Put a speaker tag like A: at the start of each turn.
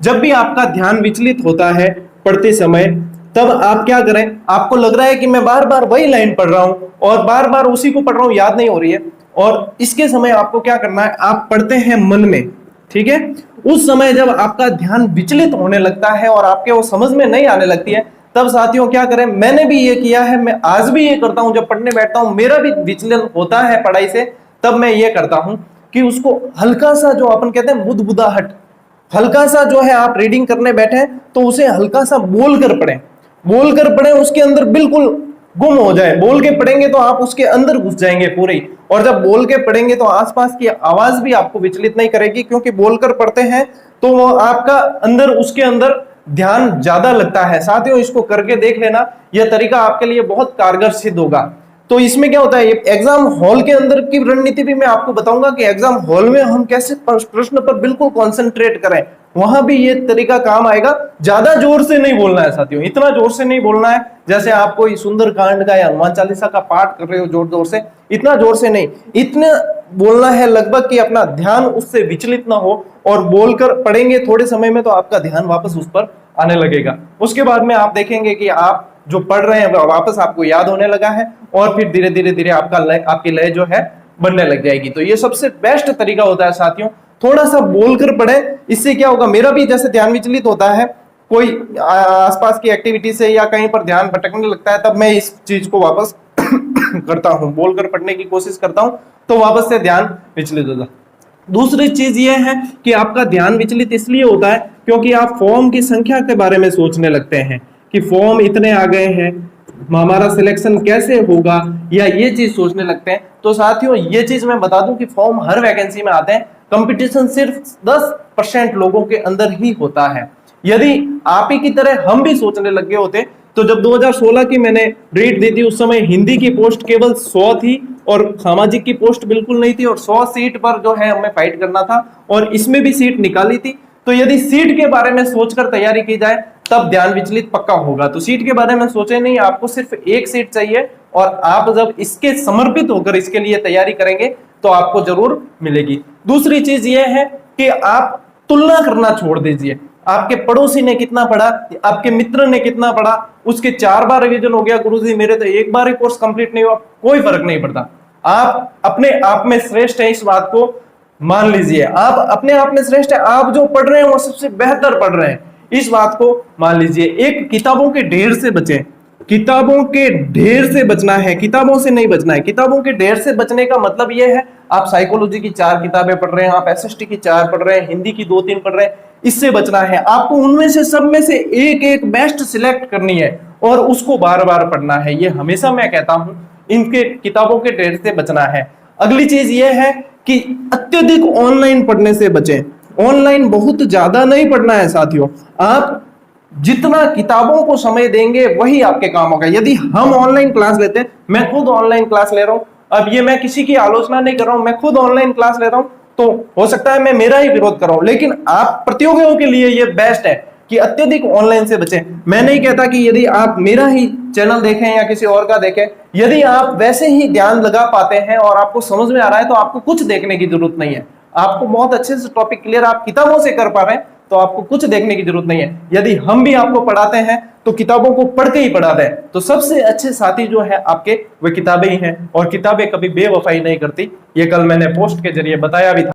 A: जब भी आपका ध्यान विचलित होता है पढ़ते समय, तब आप क्या करें, आपको लग रहा है कि मैं बार बार वही लाइन पढ़ रहा हूं और बार बार उसी को पढ़ रहा हूं, याद नहीं हो रही है, और इसके समय आपको क्या करना है, आप पढ़ते हैं मन में, ठीक है। उस समय जब आपका ध्यान विचलित होने लगता है और आपके वो समझ में नहीं आने लगती है, तब साथियों क्या करें, मैंने भी ये किया है, मैं आज भी ये करता हूं, जब पढ़ने बैठता हूं मेरा भी विचलन होता है पढ़ाई से, तब मैं ये करता हूं कि उसको हल्का सा, जो अपन कहते हैं बुदबुदाहट, हल्का सा जो है, आप रीडिंग करने बैठे तो उसे हल्का सा बोल कर पढ़ें, बोल कर पढ़ें, उसके अंदर बिल्कुल गुम हो जाए। बोल के पढ़ेंगे तो आप उसके अंदर घुस जाएंगे पूरे ही, और जब बोल के पढ़ेंगे तो आसपास की आवाज भी आपको विचलित नहीं करेगी, क्योंकि बोलकर पढ़ते हैं तो वो आपका अंदर, उसके अंदर ध्यान ज्यादा लगता है। साथियों इसको करके देख लेना, यह तरीका आपके लिए बहुत कारगर सिद्ध होगा। तो इसमें क्या होता है, एग्जाम हॉल के अंदर की रणनीति भी मैं आपको बताऊंगा कि एग्जाम हॉल में हम कैसे प्रश्न पर बिल्कुल कंसंट्रेट करें, वहां भी ये तरीका काम आएगा। ज्यादा जोर से नहीं बोलना है साथियों, इतना जोर से नहीं बोलना है जैसे आप कोई सुंदर कांड का या हनुमान चालीसा का पाठ कर रहे हो जोर जोर से, इतना जोर से नहीं, इतना बोलना है लगभग कि अपना ध्यान उससे विचलित ना हो, और बोलकर पढ़ेंगे थोड़े समय में तो आपका ध्यान वापस उस पर आने लगेगा। उसके बाद में आप देखेंगे कि आप जो पढ़ रहे हैं वापस आपको याद होने लगा है, और फिर धीरे धीरे धीरे आपकी लय जो है बनने लग जाएगी। तो ये सबसे बेस्ट तरीका होता है साथियों, थोड़ा सा बोलकर पढ़े। इससे क्या होगा, मेरा भी जैसे ध्यान विचलित होता है कोई आसपास की एक्टिविटी से या कहीं पर ध्यान भटकने लगता है, तब मैं इस चीज को वापस करता हूं, बोलकर पढ़ने की कोशिश करता हूं, तो वापस से ध्यान विचलित होता है। दूसरी चीज ये है कि आपका ध्यान विचलित इसलिए होता है क्योंकि आप फॉर्म की संख्या के बारे में सोचने लगते हैं कि फॉर्म इतने आ गए हैं, हमारा सिलेक्शन कैसे होगा, या ये चीज सोचने लगते हैं। तो साथियों ये चीज मैं बता दूं कि फॉर्म हर वैकेंसी में आते हैं, कंपटीशन सिर्फ 10% लोगों के अंदर ही होता है। यदि आप ही की तरह हम भी सोचने लगे होते, तो जब 2016 की मैंने रीट दी थी, उस समय हिंदी की पोस्ट केवल 100 थी और सामाजिक की पोस्ट बिल्कुल नहीं थी, और 100 सीट पर जो है हमें फाइट करना था, और इसमें भी सीट निकाली थी। तो यदि सीट के बारे में सोचकर तैयारी की जाए तब ध्यान विचलित पक्का होगा। तो सीट के बारे में सोचे नहीं, आपको सिर्फ एक सीट चाहिए, और आप जब इसके समर्पित होकर इसके लिए तैयारी करेंगे तो आपको जरूर मिलेगी। दूसरी चीज यह है कि आप तुलना करना छोड़ दीजिए। आपके पड़ोसी ने कितना पढ़ा, आपके मित्र ने कितना पढ़ा, उसके 4 बार रिवीजन हो गया, गुरुजी मेरे तो एक बार ही कोर्स कंप्लीट नहीं हुआ, कोई फर्क नहीं पड़ता। आप अपने आप में श्रेष्ठ हैं, इस बात को मान लीजिए। आप अपने आप में श्रेष्ठ है, आप जो पढ़ रहे हैं वो सबसे बेहतर पढ़ रहे हैं, इस बात को मान लीजिए। एक किताबों के ढेर से बचें, किताबों के ढेर से बचना है, किताबों से नहीं बचना है। किताबों के ढेर से बचने का मतलब यह है, आप साइकोलॉजी की 4 किताबें पढ़ रहे हैं, आप एसएसटी की 4 पढ़ रहे हैं, हिंदी की 2-3 पढ़ रहे हैं, इससे बचना है। आपको उनमें से सब में से एक एक बेस्ट सिलेक्ट करनी है और उसको बार बार पढ़ना है। ये हमेशा मैं कहता हूं, इनके किताबों के ढेर से बचना है। अगली चीज यह है कि अत्यधिक ऑनलाइन पढ़ने से बचें। ऑनलाइन बहुत ज्यादा नहीं पढ़ना है साथियों, आप जितना किताबों को समय देंगे वही आपके काम होगा। यदि हम ऑनलाइन क्लास लेते हैं, मैं खुद ऑनलाइन क्लास ले रहा हूं, अब ये मैं किसी की आलोचना नहीं कर रहा हूं, मैं खुद ऑनलाइन क्लास ले रहा हूं, तो हो सकता है मैं मेरा ही विरोध कर रहा हूं, लेकिन आप प्रतियोगियों के लिए ये बेस्ट है कि अत्यधिक ऑनलाइन से बचें। मैं नहीं कहता कि यदि आप मेरा ही चैनल देखें या किसी और का देखें, यदि आप वैसे ही ध्यान लगा पाते हैं और आपको समझ में आ रहा है तो आपको कुछ देखने की जरूरत नहीं है। आपको बहुत अच्छे से टॉपिक क्लियर आप किताबों से कर पा रहे हैं तो आपको कुछ देखने की जरूरत नहीं है। यदि हम भी आपको पढ़ाते हैं तो किताबों को पढ़ के ही पढ़ा दें, तो सबसे अच्छे साथी जो है आपके वे किताबें ही हैं, और किताबें कभी बेवफाई नहीं करती। ये कल मैंने पोस्ट के जरिए बताया भी था।